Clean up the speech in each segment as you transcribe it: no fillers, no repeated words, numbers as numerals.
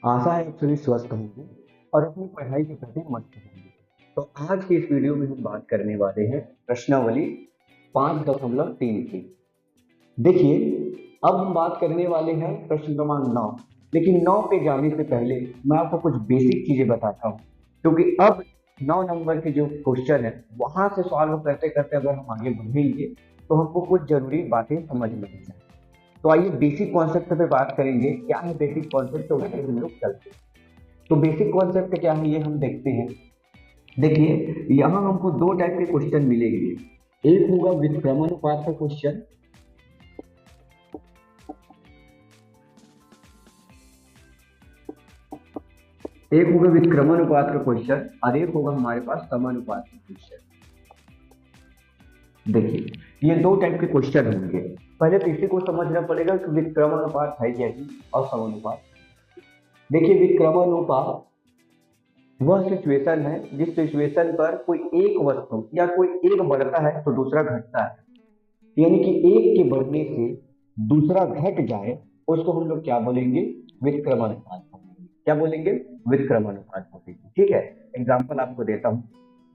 आशा है आप सभी स्वस्थ होंगे और अपनी पढ़ाई के प्रति मस्त होंगे। तो आज की इस वीडियो में हम बात करने वाले हैं प्रश्नावली 5.3 की। देखिए, अब हम बात करने वाले हैं प्रश्न क्रमांक 9। लेकिन 9 पे जाने से पहले मैं आपको कुछ बेसिक चीजें बताता हूँ, क्योंकि अब 9 नंबर के जो क्वेश्चन है वहां से सॉल्व करते करते अगर हम आगे बढ़ेंगे तो हमको कुछ जरूरी बातें समझ में आ जाए। तो आइए बेसिक कॉन्सेप्ट पे बात करेंगे। क्या है बेसिक कॉन्सेप्ट, तो उससे हम लोग चलते हैं। तो बेसिक कॉन्सेप्ट क्या है ये हम देखते हैं। देखिए, यहाँ हमको दो टाइप के क्वेश्चन मिलेंगे। एक होगा व्युत्क्रमानुपात का क्वेश्चन, एक होगा व्युत्क्रमानुपात का क्वेश्चन और एक होगा हमारे पास समानुपात का क्वेश्चन। देखिए, ये दो टाइप के क्वेश्चन होंगे। पहले तो इसी को समझना पड़ेगा कि व्युत्क्रमानुपात है क्या ही और समानुपात। देखिए, व्युत्क्रमानुपात वह सिचुएशन है जिस सिचुएशन पर कोई एक वस्तु या कोई एक बढ़ता है तो दूसरा घटता है, यानी कि एक के बढ़ने से दूसरा घट जाए, उसको हम लोग क्या बोलेंगे? व्युत्क्रमानुपात बोलेंगे। क्या बोलेंगे? व्युत्क्रमानुपात बोलेंगे। ठीक है, एग्जांपल आपको देता हूँ।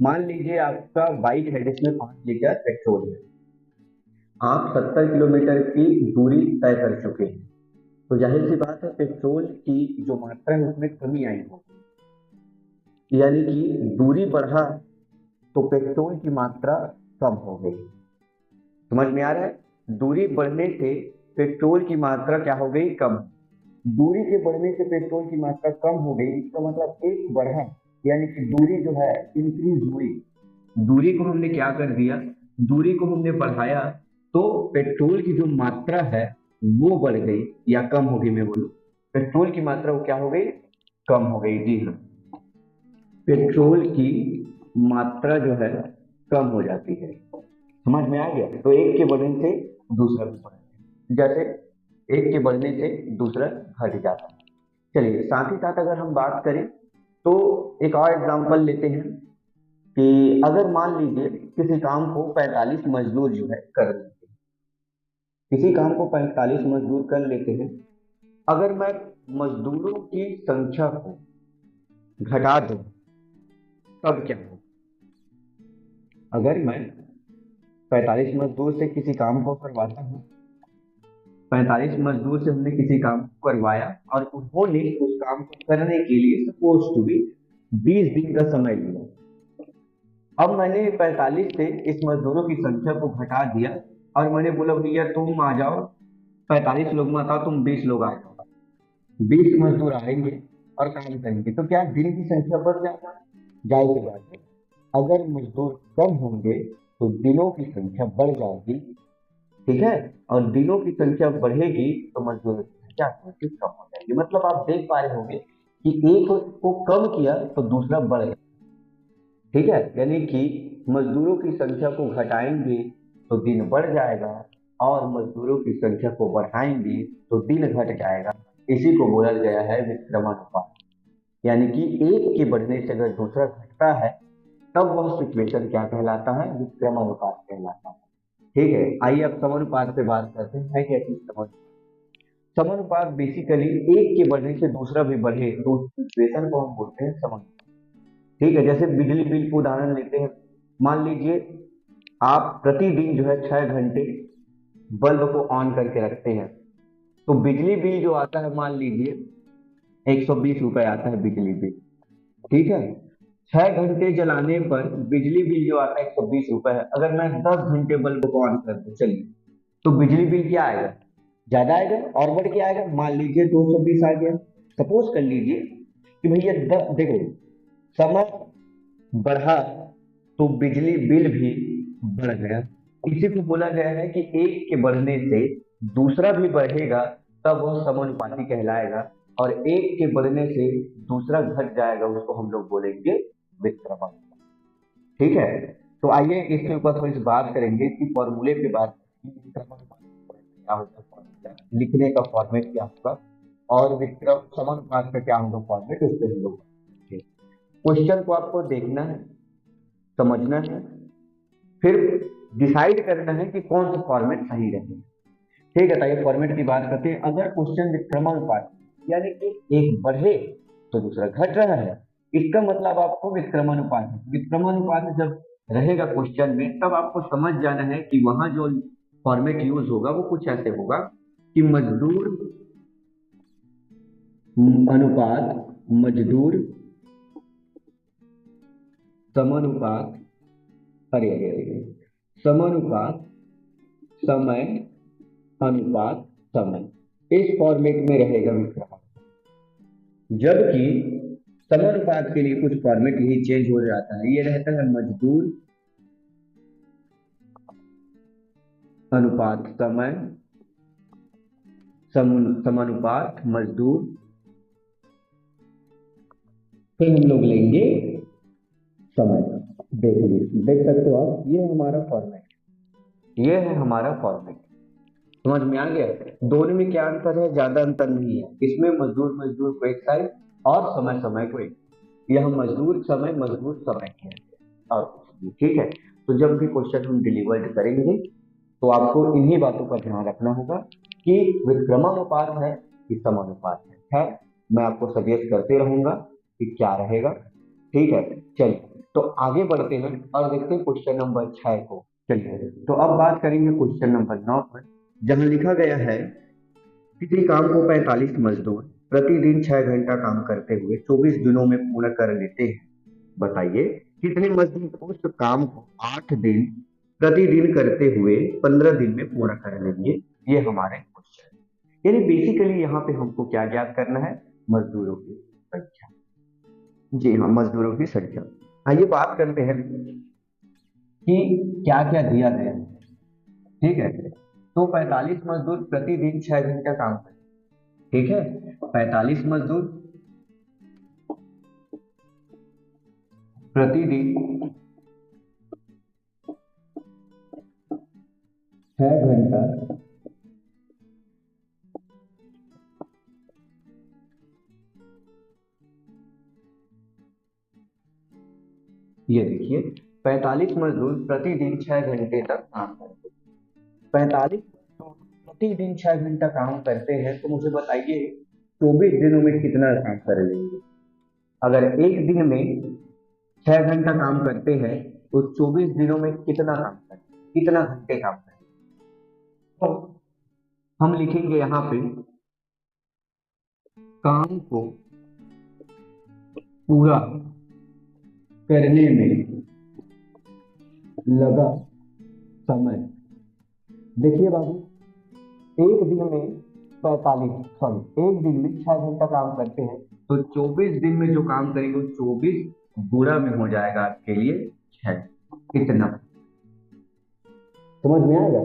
मान लीजिए आपका बाइक है जिसमें 5 लीटर पेट्रोल है। आप 70 किलोमीटर की दूरी तय कर चुके हैं, तो जाहिर सी बात है पेट्रोल की जो मात्रा है उसमें कमी आई होगी, यानी कि दूरी बढ़ा तो पेट्रोल की मात्रा कम हो गई। समझ में आ रहा है? दूरी बढ़ने से पेट्रोल की मात्रा क्या हो गई? कम। दूरी के बढ़ने से पेट्रोल की मात्रा कम हो गई, इसका मतलब एक बढ़ा, यानी कि दूरी जो है इंक्रीज हुई। दूरी को हमने क्या कर दिया? दूरी को हमने बढ़ाया, तो पेट्रोल की जो मात्रा है वो बढ़ गई या कम हो गई। मैं बोलूं पेट्रोल की मात्रा वो क्या हो गई? कम हो गई। जी हाँ, पेट्रोल की मात्रा जो है कम हो जाती है। समझ में आ गया? तो एक के बढ़ने से दूसरा भी बढ़ गया, जैसे एक के बढ़ने से दूसरा घट जाता है। चलिए, साथ ही साथ अगर हम बात करें तो एक और एग्जांपल लेते हैं कि अगर मान लीजिए किसी काम को 45 मजदूर जो है कर लेते हैं। किसी काम को 45 मजदूर कर लेते हैं। अगर मैं मजदूरों की संख्या को घटा दूं तब क्या हो? अगर मैं 45 मजदूर से किसी काम को करवाता हूँ, 45 मजदूर से हमने किसी काम को करवाया और उन्होंने उस काम को करने के लिए सपोज टू बी 20 दिन का समय लिया। अब मैंने 45 से इस मजदूरों की संख्या को घटा दिया और मैंने बोला भैया तुम आ जाओ, 45 लोग मत आओ, तुम 20 लोग आ जाओ। 20 मजदूर आएंगे और काम करेंगे, तो क्या दिन की संख्या बढ़ जाएगा? जाहिर सी बात है, अगर मजदूर कम होंगे तो दिनों की संख्या बढ़ जाएगी। ठीक है, और दिनों की संख्या बढ़ेगी तो मजदूरों की संख्या ऑटोमेटिक कम हो जाएगी। मतलब आप देख पा रहे होंगे कि एक को कम किया तो दूसरा बढ़ गया। ठीक है, यानी कि मजदूरों की संख्या को घटाएंगे तो दिन बढ़ जाएगा और मजदूरों की संख्या को बढ़ाएंगे तो दिन घट जाएगा। इसी को बोला गया है विक्रमानुपात। यानी कि एक के बढ़ने से अगर दूसरा घटता है तब वह सिचुएशन क्या कहलाता है? विक्रमानुपात कहलाता है। ठीक है, आइए अब समानुपात पे बात करते हैं। है क्या चीज समानुपात? समानुपात बेसिकली एक के बढ़ने से दूसरा भी बढ़े तो उस सिचुएशन को हम बोलते हैं समानुपात। ठीक है, जैसे बिजली बिल को उदाहरण लेते हैं। मान लीजिए आप प्रतिदिन जो है 6 घंटे बल्ब को ऑन करके रखते हैं, तो बिजली बिल जो आता है मान लीजिए 120 रुपए आता है बिजली बिल। ठीक है, 6 घंटे जलाने पर बिजली बिल जो आता है 120 रुपए है। अगर मैं 10 घंटे बल्ब को ऑन कर दूं, चलिए, तो बिजली बिल क्या आएगा? ज्यादा आएगा और बढ़ के आएगा। मान लीजिए 220 आ गया। सपोज कर लीजिए कि भैया देखो, समय बढ़ा तो बिजली बिल भी बढ़ गया। इसी को बोला गया है कि एक के बढ़ने से दूसरा भी बढ़ेगा तब वह समानुपाती कहलाएगा, और एक के बढ़ने से दूसरा घट जाएगा, उसको हम लोग बोलेंगे विक्रमानुपात। ठीक है, तो आइए इसके ऊपर थोड़ी सी बात करेंगे कि फॉर्मूले पे बात करेंगे। विक्रमानुपात क्या होता है, फॉर्मूला लिखने का फॉर्मेट क्या होगा, और विक्रम समानुपात का क्या होगा फॉर्मेट, उस पर हम लोग क्वेश्चन को आपको देखना है, समझना है, फिर डिसाइड करना है कि कौन सा फॉर्मेट सही रहेगा। ठीक है, तो ये फॉर्मेट की बात करते हैं। अगर क्वेश्चन विक्रमानुपात यानी कि एक बढ़े तो दूसरा घट रहा है। इसका मतलब आपको विक्रमानुपात है। विक्रमानुपात जब रहेगा क्वेश्चन में तब आपको समझ जाना है कि वहां जो फॉर्मेट यूज होगा वो कुछ ऐसे होगा कि मजदूर अनुपात मजदूर समानुपात, अरे अरे अरे, समानुपात समय अनुपात समय, इस फॉर्मेट में रहेगा विक्रमानुपात। जबकि समानुपात के लिए कुछ फॉर्मेट ही चेंज हो जाता है, ये रहता है मजदूर अनुपात समय समानुपात मजदूर, फिर हम लोग लेंगे समय। देख सकते हो आप, ये हमारा फॉर्मेट, ये है हमारा फॉर्मेट। समझ में आ गया? दोनों में क्या अंतर है? ज्यादा अंतर नहीं है। इसमें मजदूर मजदूर को एक साइड और समय समय को एक, यह मजदूर समय के और कुछ नहीं। ठीक है, तो जब भी क्वेश्चन हम डिलीवर्ड करेंगे तो आपको इन्हीं बातों का ध्यान रखना होगा कि विक्रमानुपात है कि समानुपात है। मैं आपको सजेस्ट करते रहूंगा कि क्या रहेगा। ठीक है, चलिए तो आगे बढ़ते हैं और देखते हैं क्वेश्चन नंबर 6 को। चलिए तो अब बात करेंगे क्वेश्चन नंबर 9 पर, जहां लिखा गया है किसी काम को 45 मजदूर प्रतिदिन 6 घंटा काम करते हुए 24 दिनों में पूर्ण कर लेते हैं। बताइए कितने मजदूर उस काम को 8 दिन प्रतिदिन करते हुए 15 दिन में पूरा कर लेंगे? ये हमारे क्वेश्चन। यानी बेसिकली यहाँ पे हमको क्या ज्ञात करना है? मजदूरों की संख्या। जी हाँ, मजदूरों की संख्या। आइए बात करते हैं कि क्या क्या दिया गया है। ठीक है, तो 45 मजदूर प्रतिदिन 6 घंटा काम करें। ठीक है, 45 मजदूर प्रतिदिन 6 घंटा ये देखिए 45 मजदूर प्रतिदिन 6 घंटे तक काम करते हैं। 45 मजदूर प्रतिदिन 6 घंटा काम करते हैं, तो मुझे बताइए 24 दिनों में कितना काम कर लेंगे? अगर एक दिन में 6 घंटा काम करते हैं तो 24 दिनों में कितना काम करें, कितना घंटे काम करें? तो हम लिखेंगे यहाँ पे काम को पूरा करने में लगा समय। देखिए बाबू, एक दिन में 6 घंटा काम करते हैं तो 24 दिन में जो काम करेंगे वो 24 गुणा में हो जाएगा आपके लिए 6। कितना? समझ में आएगा?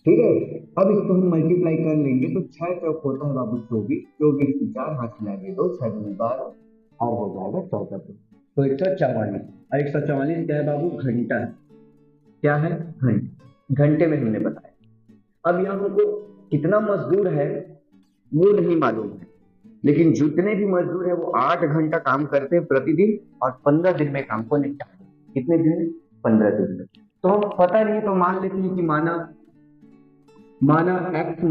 ठीक है, अब इसको हम मल्टीप्लाई कर लेंगे तो 6 चौक होता है बाबू 24, 24 की 4 हाथ मिलाएंगे 2, 6 दूनी 12 और हो जाएगा 14। तो 144, और 144 क्या है बाबू? घंटा। क्या है? घंटे। घंटे में हमने बताया। अब यहाँ हमको कितना मजदूर है वो नहीं मालूम है, लेकिन जितने भी मजदूर है वो 8 घंटा काम करते हैं प्रतिदिन और 15 दिन में काम को निपटाते हैं। कितने दिन में? 15 दिन में। तो हम पता नहीं तो मान लेते हैं कि माना एक्स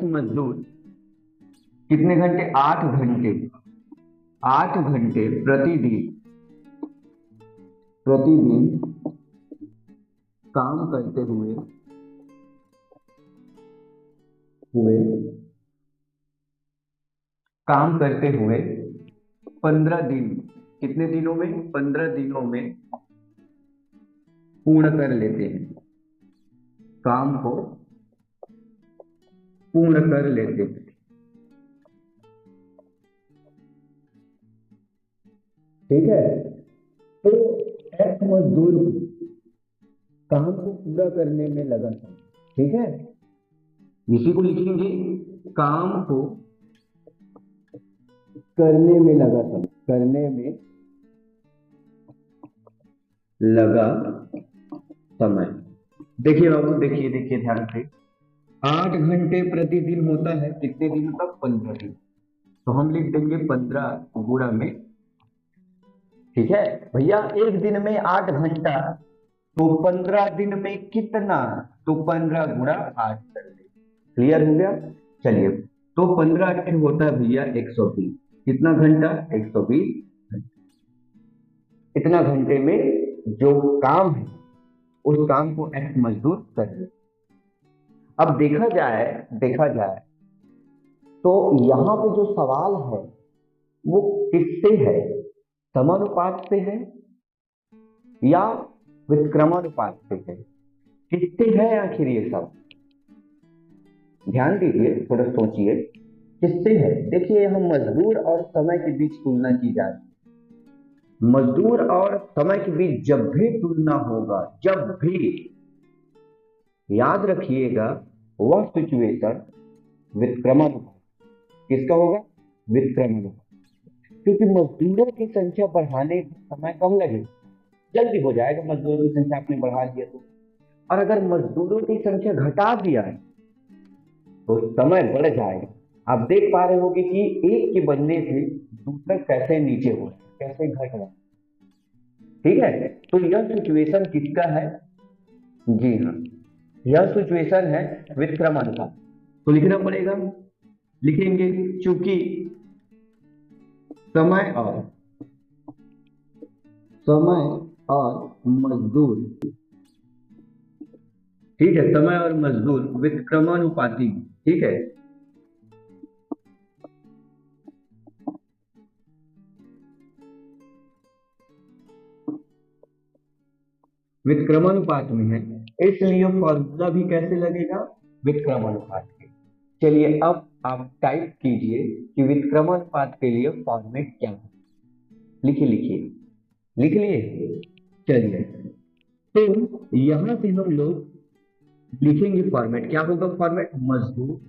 मजदूर, कितने घंटे? 8 घंटे, 8 घंटे प्रतिदिन काम करते हुए काम करते हुए 15 दिन, कितने दिनों में? 15 दिनों में पूर्ण कर लेते हैं, काम को पूर्ण कर लेते हैं। ठीक है, तो एक्स मजदूर काम को पूरा करने में लगा था। ठीक है, इसी को लिखेंगे काम को करने में लगा था, करने में लगा समय। देखिए बाबू, देखिए ध्यान से, 8 घंटे प्रतिदिन होता है कितने दिन तक? 15 दिन। तो हम लिख देंगे 15 गुणा में। ठीक है भैया, एक दिन में 8 घंटा तो 15 दिन में कितना? तो 15 गुणा 8 कर ले। क्लियर हो गया? चलिए, तो 15 होता है भैया 120। कितना घंटा? 120। इतना घंटे में जो काम है उस काम को एक्स मजदूर कर रहे। अब देखा जाए तो यहाँ पे जो सवाल है वो किससे है? समानुपात से है या विक्रमानुपात से है? किससे है आखिर ये सब? ध्यान दीजिए, थोड़ा सोचिए, किससे है? देखिए, हम मजदूर और समय के बीच तुलना की जा रही है। मजदूर और समय के बीच जब भी तुलना होगा, जब भी, याद रखिएगा, वह सिचुएशन विक्रमानुपात किसका होगा? विक्रमानुपात। क्योंकि मजदूरों की संख्या बढ़ाने में समय कम लगेगा, जल्दी हो जाएगा। मजदूरों की संख्या आपने बढ़ा दिया तो, और अगर मजदूरों की संख्या घटा दिया है तो समय बढ़ जाएगा। आप देख पा रहे होंगे कि एक के बनने से दूसरा कैसे नीचे हो रहा है, कैसे घट रहा है। ठीक है, तो यह सिचुएशन किसका है? जी हाँ, यह सिचुएशन है विक्रमानुपात। तो लिखना पड़ेगा, लिखेंगे, चूंकि समय और मजदूर, ठीक है, समय और मजदूर विक्रमानुपाती, ठीक है, विक्रमानुपात में है, इसलिए फॉर्मूला भी कैसे लगेगा? विक्रमानुपात के। चलिए, अब आप टाइप कीजिए कि विक्रमानुपात के लिए फॉर्मेट क्या है। लिखिए लिखिए, लिख लिए? चलिए, तो यहां से हम लोग लिखेंगे फॉर्मेट। क्या होगा फॉर्मेट? मजदूर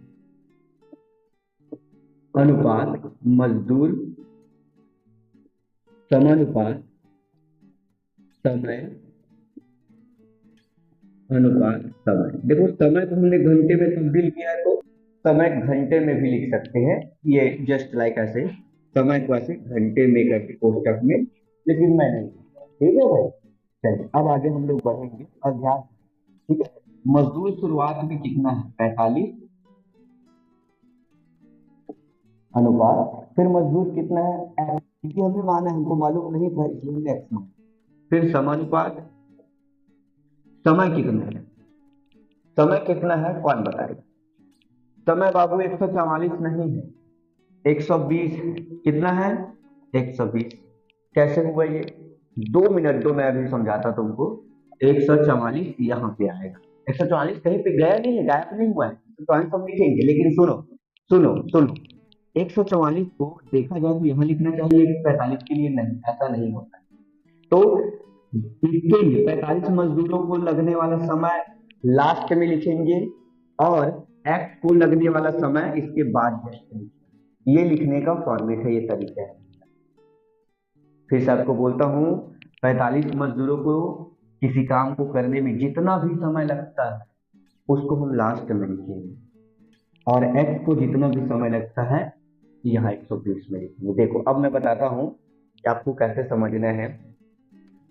अनुपात मजदूर समानुपात समय अनुपात समय। देखो, समय को हमने घंटे में तब्दील किया है तो समय घंटे में भी लिख सकते हैं। ये जस्ट लाइक ऐसे समय को ऐसे घंटे में करके कोष्टक में, लेकिन मैं नहीं। ठीक है भाई, चलिए अब आगे हम लोग बढ़ेंगे और ध्यान। ठीक है, मजदूर शुरुआत में कितना है? 45 अनुपात, फिर मजदूर कितना है? X, क्योंकि हमें माना है, हमको मालूम नहीं था इसलिए हमने एक्स माना। फिर समानुपात, समय कितना है? समय कितना है कौन बताएगा? समय बाबू 144 नहीं है, 120 है। कितना है? 120। कैसे हुआ ये? 2 मिनट दो, मैं अभी समझाता तुमको। 144 यहाँ पे आएगा। 144 कहीं पे गया नहीं है, गायब नहीं हुआ है, तो हम लिखेंगे। लेकिन सुनो सुनो सुनो, 144 को देखा जाए तो यहाँ लिखना चाहिए, 45 के लिए नहीं, ऐसा नहीं होता है। तो इसके लिए 45 मजदूरों को लगने वाला समय लास्ट में लिखेंगे और एक्स को लगने वाला समय इसके बाद लिखेंगे। ये लिखने का फॉर्मेट है, ये तरीका है। फिर से आपको बोलता हूँ, 45 मजदूरों को किसी काम को करने में जितना भी समय लगता है उसको हम लास्ट में लिखेंगे, और एक्स को जितना भी समय लगता है यहाँ 120 में लिखेंगे। देखो, अब मैं बताता हूँ कि आपको कैसे समझना है।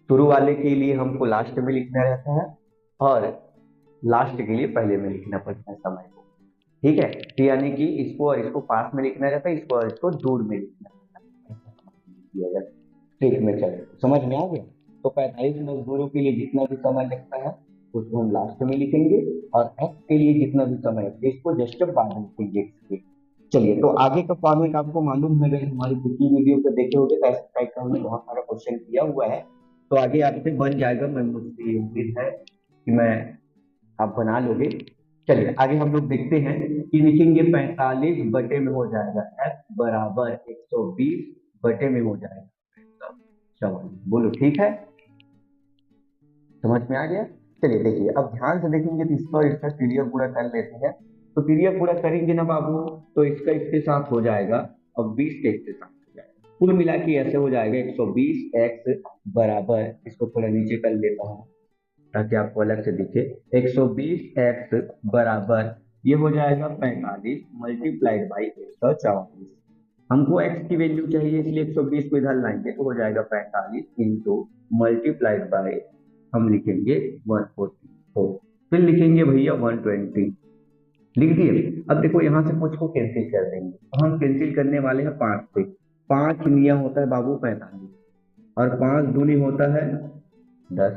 शुरू वाले के लिए हमको लास्ट में लिखना रहता है और लास्ट के लिए पहले में लिखना पड़ता है समय को। ठीक है, तो यानी कि इसको और इसको पास में लिखना रहता है, इसको और इसको दूर में लिखना रहता है। ठीक में चले, समझ में आ गया? तो 45 मजदूरों के लिए जितना भी समय लगता है उसको हम लास्ट में लिखेंगे, और एक्स के लिए जितना भी समय लगता है इसको जस्ट बाद में लिखेंगे इसके। चलिए, तो आगे का फॉर्मेट आपको मालूम है, अगर हमारी पिछली वीडियो को देखे होंगे तो ऐसे टाइप का हमने बहुत सारा क्वेश्चन किया हुआ है, तो आगे आपसे बन जाएगा। मैं, मुझे उम्मीद है कि मैं आप बना लोगे। चलिए आगे हम लोग देखते हैं कि लिखेंगे 45 बटे में हो जाएगा एक्स बराबर 120 बटे में हो जाएगा। चलो बोलो, ठीक है? समझ में आ गया? चलिए देखिए, अब ध्यान से देखेंगे तो इसका और इसका पीडीएफ पूरा कर लेते हैं। तो पीडीएफ पूरा करेंगे ना बाबू, तो इसका इसके साथ हो जाएगा और 20 के इसके साथ हो जाएगा, कुल मिला के ऐसे हो जाएगा 120 एक्स बराबर, इसको थोड़ा नीचे कर लेता हूँ ताकि आपको अलग से दिखे। 120 एक्स बराबर ये हो जाएगा 45 मल्टीप्लाइड बाई 144। हमको x की वैल्यू चाहिए, इसलिए 120 को इधर लाएंगे तो हो जाएगा 45 इंटू मल्टीप्लाइड बाय, हम लिखेंगे 144। फिर लिखेंगे भैया 120 लिख दिए। अब देखो यहाँ से कुछ को कैंसिल कर देंगे, तो हम कैंसिल करने वाले हैं 5 से। 5 निया होता है बाबू 45, और 5 दूनी होता है 10,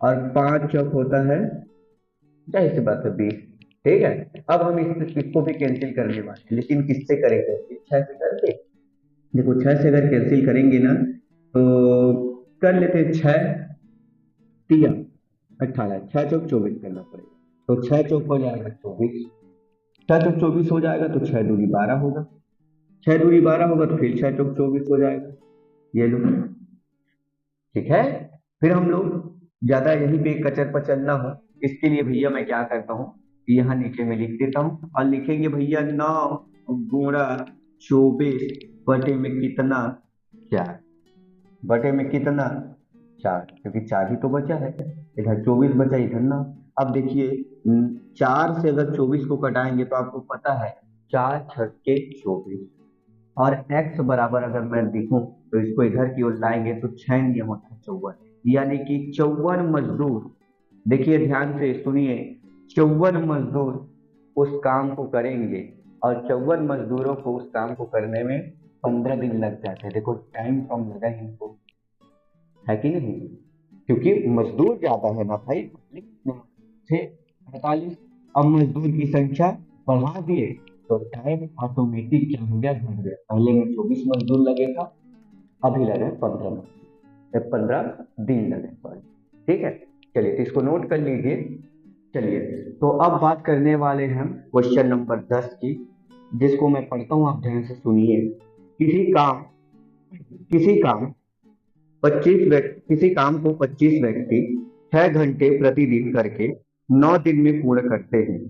और 5 चौक होता है, जाहिर सी बात है 20। ठीक है, अब हम इसको भी कैंसिल करने वाले हैं, लेकिन किससे करेंगे? 6 से करके। देखो 6 से अगर कैंसिल करेंगे ना, तो कर लेते हैं 6 तिया 18, 6 चौक 24 करना पड़ेगा, तो 6 चौक हो जाएगा 24, 6 चौक 24 हो जाएगा, तो 6 दूनी 12 होगा, 6 दूनी 12 होगा, तो फिर 6 चौक 24 हो जाएगा। ये लो, ठीक है। फिर हम लोग ज्यादा यहीं पे कचर पचर ना हो, इसके लिए भैया मैं क्या करता हूँ, यहाँ नीचे में लिख देता हूँ, और लिखेंगे भैया 9 गुणा 24 बटे में कितना, 4, बटे में कितना 4, क्योंकि 4 ही तो बचा है, इधर 24 बचा, इधर ना। अब देखिए 4 से अगर 24 को कटाएंगे तो आपको पता है 4 छक्के 24, और x बराबर अगर मैं देखूं तो इसको इधर की ओर लाएंगे तो 6 नियम होता है 54, यानी कि 54 मजदूर, देखिए ध्यान से सुनिए, 54 मजदूर उस काम को करेंगे, और 54 मजदूरों को उस काम को करने में 15 दिन लग जाते हैं। देखो टाइम कम लगा इनको, है कि नहीं? क्योंकि मजदूर ज्यादा है ना भाई, थे 48, अब मजदूर की संख्या बढ़ा दिए, तो टाइम ऑटोमेटिक क्या हो गया, घट गया। पहले में 24 मजदूर लगे था, अभी लगे 15 दिन लगे, सॉरी। ठीक है, चलिए तो इसको नोट कर लीजिए। चलिए, तो अब बात करने वाले हैं हम क्वेश्चन नंबर 10 की, जिसको मैं पढ़ता हूँ, आप ध्यान से सुनिए। किसी काम किसी काम 25 व्यक्ति किसी काम को 25 व्यक्ति 6 घंटे प्रतिदिन करके 9 दिन में पूर्ण करते हैं,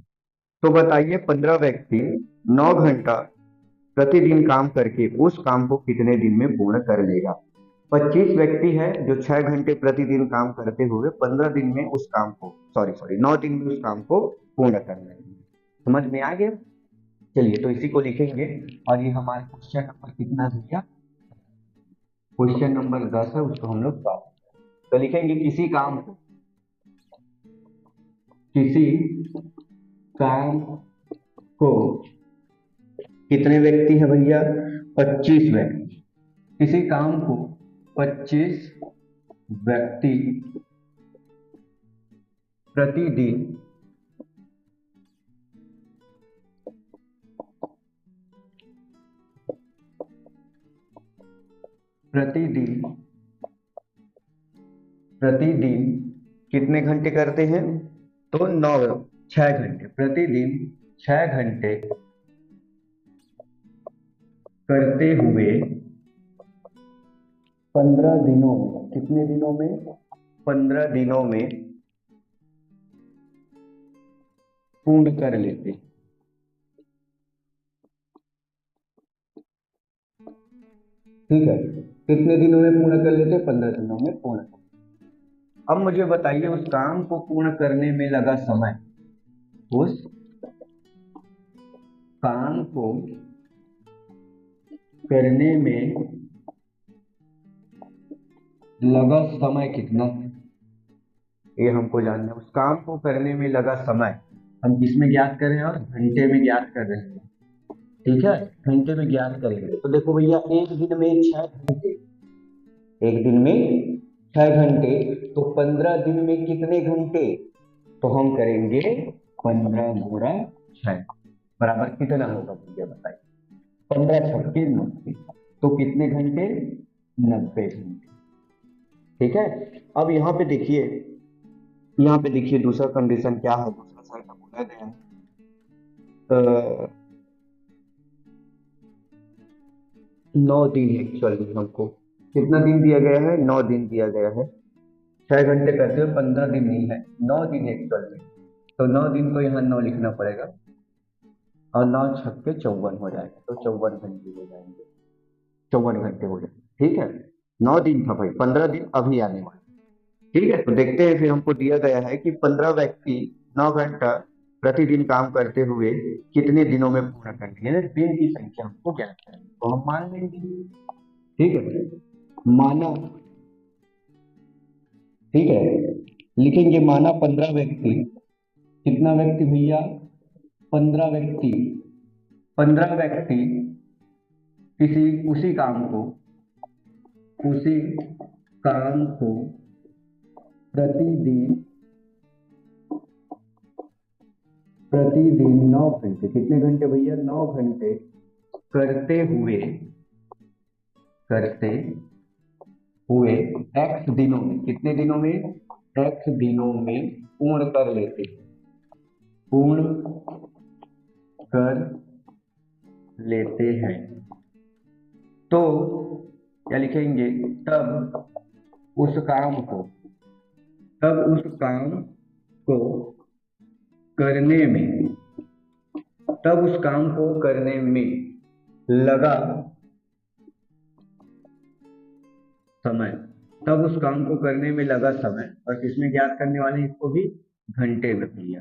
तो बताइए 15 व्यक्ति 9 घंटा प्रतिदिन काम करके उस काम को कितने दिन में पूर्ण कर लेगा? 25 व्यक्ति है जो 6 घंटे प्रतिदिन काम करते हुए 15 दिन में उस काम को, सॉरी सॉरी 9 दिन में उस काम को पूर्ण कर लेंगे। समझ में आ गया? चलिए तो इसी को लिखेंगे, और ये हमारा क्वेश्चन नंबर कितना है भैया? क्वेश्चन नंबर 10 है, उसको हम लोग सॉल्व, तो लिखेंगे किसी काम को कितने व्यक्ति है भैया? 25 व्यक्ति। किसी काम को 25 व्यक्ति प्रतिदिन प्रतिदिन प्रतिदिन कितने घंटे करते हैं? तो 6 घंटे प्रतिदिन, 6 घंटे करते हुए 15 दिनों में, कितने दिनों में? 15 दिनों में पूर्ण कर लेते। ठीक है, कितने दिनों में पूर्ण कर लेते? 15 दिनों में पूर्ण। अब मुझे बताइए उस काम को पूर्ण करने में लगा समय, उस काम को करने में लगा समय कितना, ये हमको जानना है। उस काम को करने में लगा समय हम किसमें ज्ञात कर रहे हैं? और घंटे में ज्ञात कर रहे हैं। ठीक है, घंटे में ज्ञात करेंगे। तो देखो भैया, एक दिन में 6 घंटे, एक दिन में 6 घंटे, तो 15 दिन में कितने घंटे? तो हम करेंगे 15 गुणा 6 बराबर कितना होगा भैया बताइए? 15 छक्के 90, तो कितने घंटे? 90 घंटे। ठीक है, अब यहाँ पे देखिए दूसरा कंडीशन क्या है, दूसरा साइड बोला गया है 9 दिन एक्चुअल में हमको कितना दिन दिया गया है? 9 दिन दिया गया है। 6 घंटे करते हुए 15 दिन नहीं है, 9 दिन एक्चुअल में, तो 9 दिन को यहाँ 9 लिखना पड़ेगा, और 9 छक्के 54 हो जाएगा, तो 54 घंटे हो जाएंगे, 54 घंटे हो जाएंगे। ठीक है, 9 दिन था भाई, 15 दिन अभी आने वाले। ठीक है, तो देखते हैं, फिर हमको दिया गया है कि 15 व्यक्ति 9 घंटा प्रतिदिन काम करते हुए कितने दिनों में पूर्ण कर लेंगे, दिन की संख्या हमको ज्ञात करनी, तो हम मान लेंगे। ठीक है, माना, ठीक है, लिखेंगे माना 15 व्यक्ति, कितना व्यक्ति भैया? 15 व्यक्ति 15 व्यक्ति उसी काम को प्रतिदिन 9 घंटे, कितने घंटे भैया, 9 घंटे करते हुए x दिनों में, कितने दिनों में, x दिनों में पूर्ण कर लेते हैं। तो क्या लिखेंगे, तब उस काम को करने में लगा समय, और किसमें ज्ञात करने वाले हैं इसको भी, घंटे में भैया।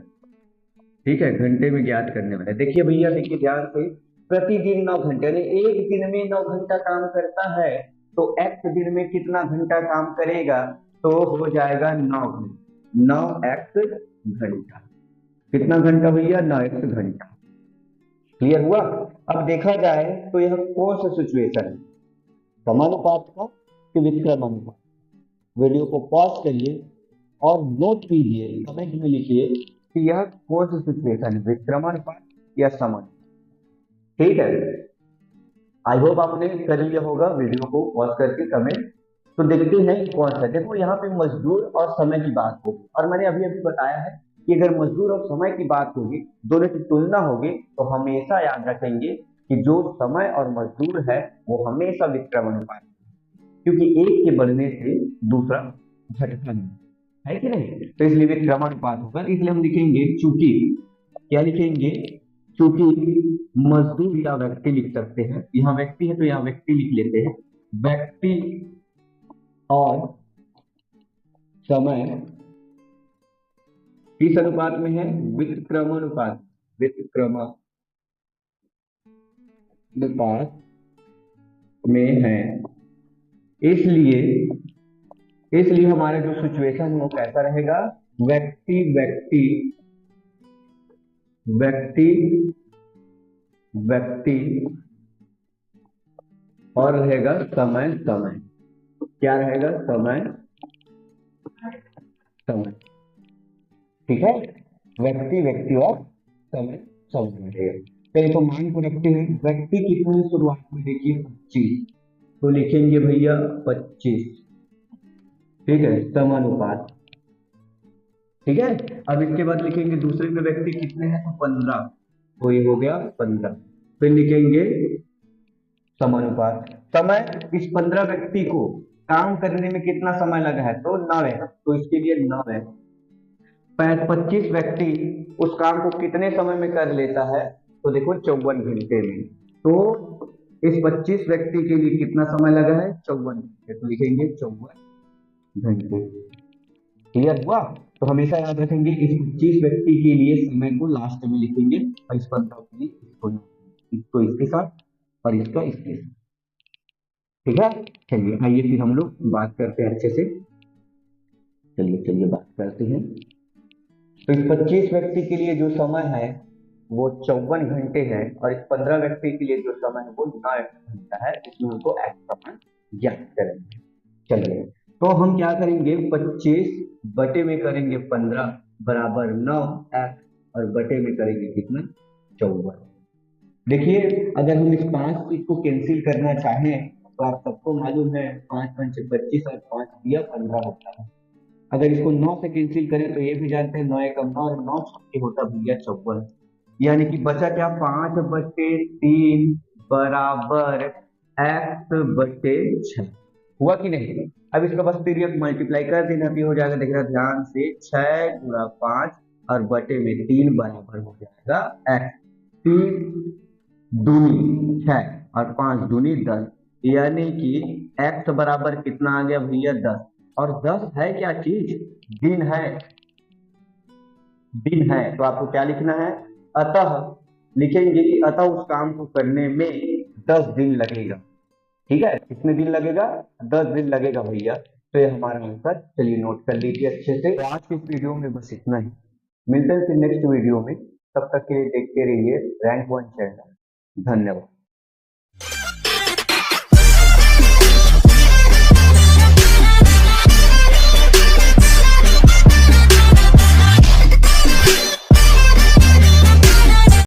ठीक है, घंटे में ज्ञात करने वाले। देखिए भैया, देखिए ध्यान से, प्रतिदिन 9 घंटे, यानी एक दिन में 9 घंटा काम करता है, तो x दिन में कितना घंटा काम करेगा, तो हो जाएगा 9x घंटा। कितना घंटा भैया, 9x घंटा। क्लियर हुआ। अब देखा जाए तो यह कौन सा सिचुएशन है, समानुपात का कि विक्रमानुपात। वीडियो को पॉज करिए और नोट कीजिए, कमेंट में लिखिए कि यह कौन सा सिचुएशन है, विक्रमानुपात या समानुपात। ठीक है, आई होप आपने कर लिया होगा, वीडियो को पॉज करके कमेंट। तो देखते हैं कौन सा। देखो यहाँ पे मजदूर और समय की बात होगी, और मैंने अभी बताया है कि अगर मजदूर और समय की बात होगी, दोनों की तुलना होगी, तो हमेशा याद रखेंगे कि जो समय और मजदूर है वो हमेशा विक्रमानुपात, क्योंकि एक के बढ़ने से दूसरा घटता नहीं है कि नहीं, तो इसलिए विक्रमानुपात होगा। इसलिए हम लिखेंगे चूंकि, क्या लिखेंगे, चूंकि मजदूर या व्यक्ति लिख सकते हैं, यहाँ व्यक्ति है तो यहाँ व्यक्ति लिख लेते हैं, व्यक्ति और समय किस अनुपात में है, विक्रमानुपात में है। इसलिए हमारा जो सिचुएशन है वो कैसा रहेगा, व्यक्ति और रहेगा समय। क्या रहेगा, समय। ठीक है, व्यक्ति और समय रहेगा। चलिए, तो मान को रखते हैं, व्यक्ति कितने शुरुआत में, देखिए 25, तो लिखेंगे भैया 25। ठीक है, समानुपात। ठीक है, अब इसके बाद लिखेंगे दूसरे में व्यक्ति कितने हैं, तो 15, तो ये हो गया 15। फिर लिखेंगे समानुपात। समय, इस 15 व्यक्ति को काम करने में कितना समय लगा है, तो 9 है, तो इसके लिए 9 है। 25 व्यक्ति उस काम को कितने समय में कर लेता है, तो देखो 54 घंटे में। तो इस 25 व्यक्ति के लिए कितना समय लगा है, 54 घंटे, तो लिखेंगे 54 घंटे। क्लियर हुआ। तो हमेशा याद रखेंगे इस 25 व्यक्ति के लिए समय को लास्ट में लिखेंगे, और इस 15 के लिए इसको इसके साथ और इसका इसके साथ। ठीक है, चलिए आइए फिर हम लोग बात करते हैं अच्छे से। चलिए बात करते हैं। तो इस 25 व्यक्ति के लिए जो समय है वो 54 घंटे है, और इस 15 व्यक्ति के लिए जो समय है वो 9 घंटा है। इसमें हमको एक्स का मान ज्ञात करेंगे। चलिए, तो हम क्या करेंगे, 25 बटे में करेंगे 15 बराबर 9x, और बटे में करेंगे कितना, 54। देखिए, अगर हम इस 5 को कैंसिल करना चाहें तो आप सबको मालूम है 5 पंच 25 और 5 दिया 15 होता है। अगर इसको 9 से कैंसिल करें तो ये भी जानते हैं 9 एकम 9 और 9 छक्के होता भैया 54, यानी कि बचा क्या, 5/3 बराबर x बटे 6। हुआ कि नहीं। अब इसका बस तिर्यक मल्टीप्लाई कर देना भी हो जाएगा। देखना ध्यान से, 6 गुणा 5 और बटे में 3 बराबर हो जाएगा x। 3 दूनी 6 और 5 दूनी 10, यानी कि x बराबर कितना आ गया भैया, 10। और 10 है क्या चीज, दिन है। तो आपको क्या लिखना है, अतः लिखेंगे कि अतः उस काम को करने में 10 दिन लगेगा। ठीक है, कितने दिन लगेगा, 10 दिन लगेगा भैया। तो ये हमारा आंसर, चलिए नोट कर लीजिए अच्छे से। तो आज की इस वीडियो में बस इतना ही, मिलते हैं फिर नेक्स्ट वीडियो में। तब तक के लिए देखते रहिए रैंक वन चैनल। धन्यवाद।